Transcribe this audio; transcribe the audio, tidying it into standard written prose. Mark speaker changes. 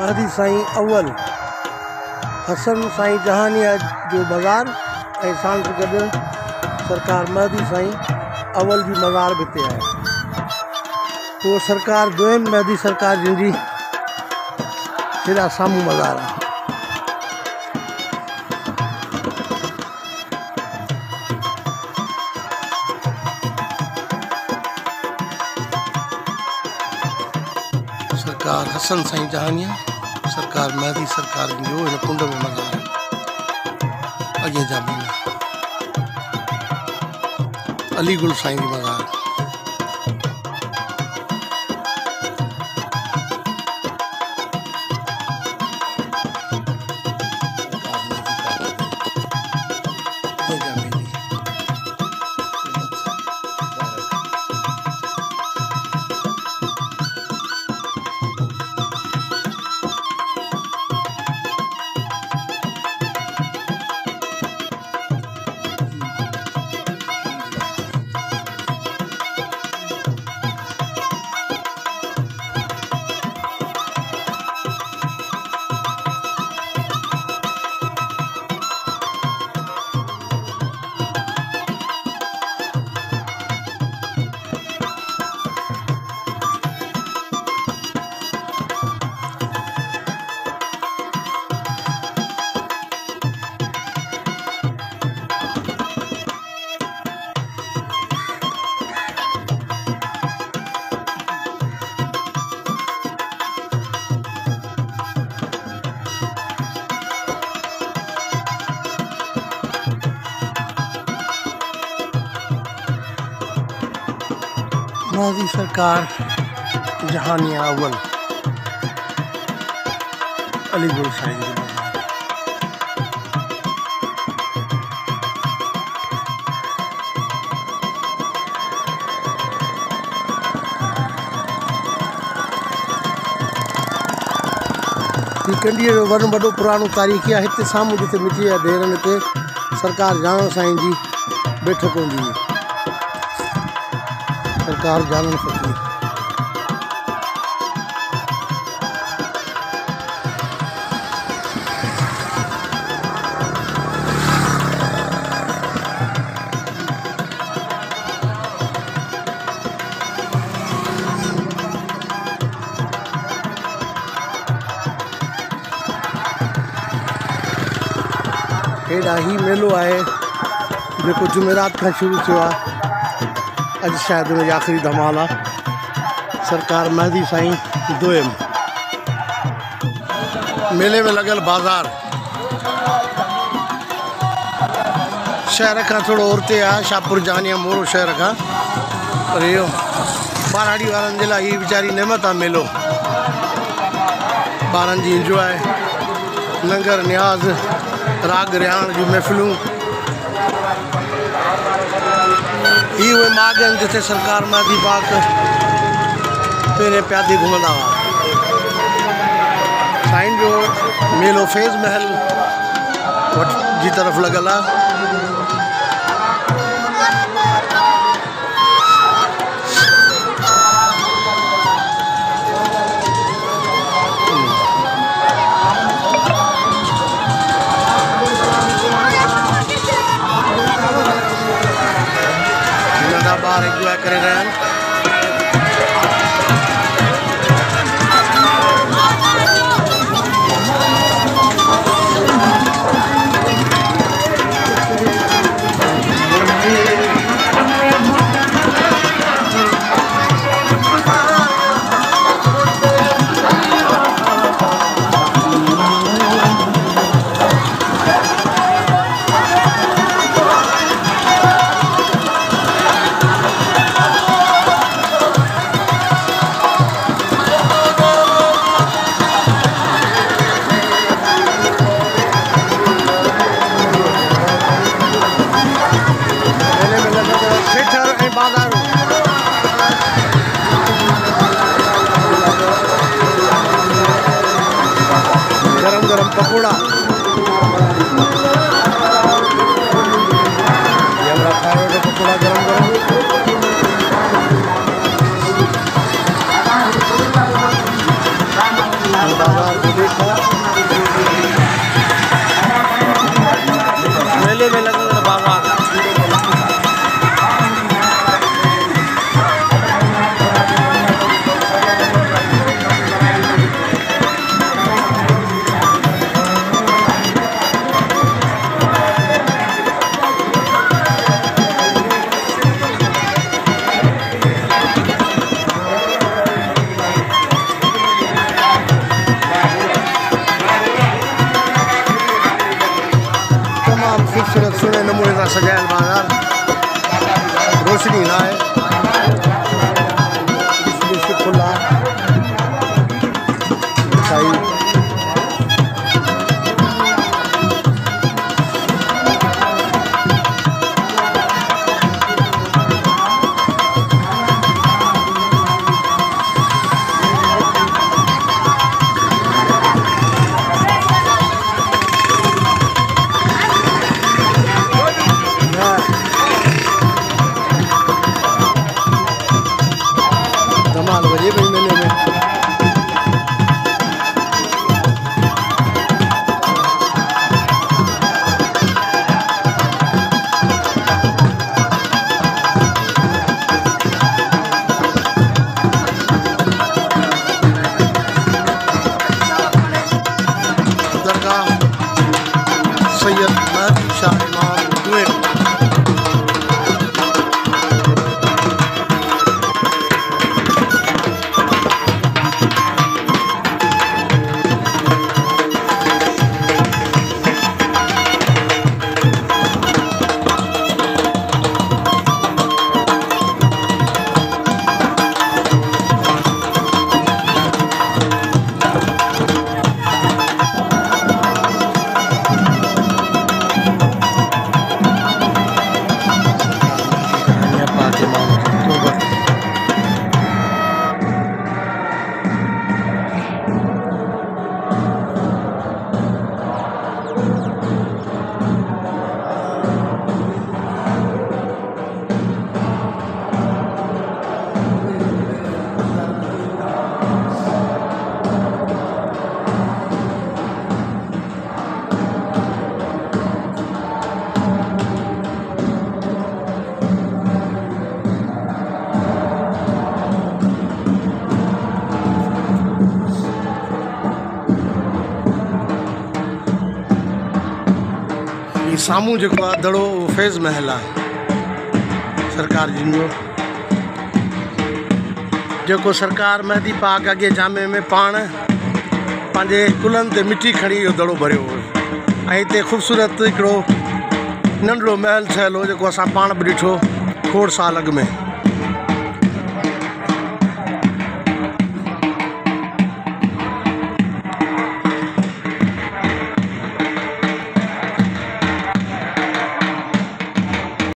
Speaker 1: मेहदी साईं अव्वल हसन साईं जहानिया जो मज़ार ऐं साण सां गॾु सरकार मेहदी साईं अव्वल जी मज़ार बि हिते आहे। उहो सरकार दोयम मेहदी सरकार जिन जी हेॾा साम्हूं मज़ार आहे। सरकार हसन साईं जहानिया सरकार मेहदी सरकार जो इन कुंड में मज़ार है। अॻे जा भी अलीगुल साईं जी मज़ार। मेहदी सरकार जहानिया अव्वल अलीगुल साईं जी मज़ार। ही कंडीअ जो वॾो पुराणो तारीख़ आहे। हिते साम्हूं जिते मिटीअ जा ढेरनि ते सरकार जान साईं जी बैठक हूंदी हुई। सरकार जानन फ़कीर हेॾा ही मेलो आहे जेको जुमेरात खां शुरू थियो आहे। अज शायद उन आखिरी धमाल है। सरकार मेहदी साईं दोयम मेले में लगल बाजार शहर का थोड़ो औरते आ शाहपुर जहानिया मोरो शहर का पर यो बाराड़ी वारन जे लाइ बेचारी नेमत आ मेलो। बारन जी इंजॉय लंगर न्याज राग रिहाण जी महफिलूं ही वे मागन जिते सरकार मेहदी पाक पेरे प्यादे घुमंदा हुआ। साईं जो मेलो फैज़ महल जी तरफ लगल आहे। बाहर एंजॉय करे रहे हैं। गरम पकौड़ा पकौड़ा गरम गरम तरह सजायल बाज़ार, रोशनी ना है, खुला धमाल बजे भाई मेले में। दरगाह सैयद महदी शाह इमाम कुएट। सामू जो दड़ो फैज़ महल है सरकार जिन जो सरकार महदी पाक अगे जामे में पान पांजे कुलन ते मिट्टी खड़ी यो दड़ो भरियो हो। इतने खूबसूरत हिकिड़ो नंढड़ो महल ठहियल हो जो असां पाण बि ॾिठो खोड़ साल अॻु में।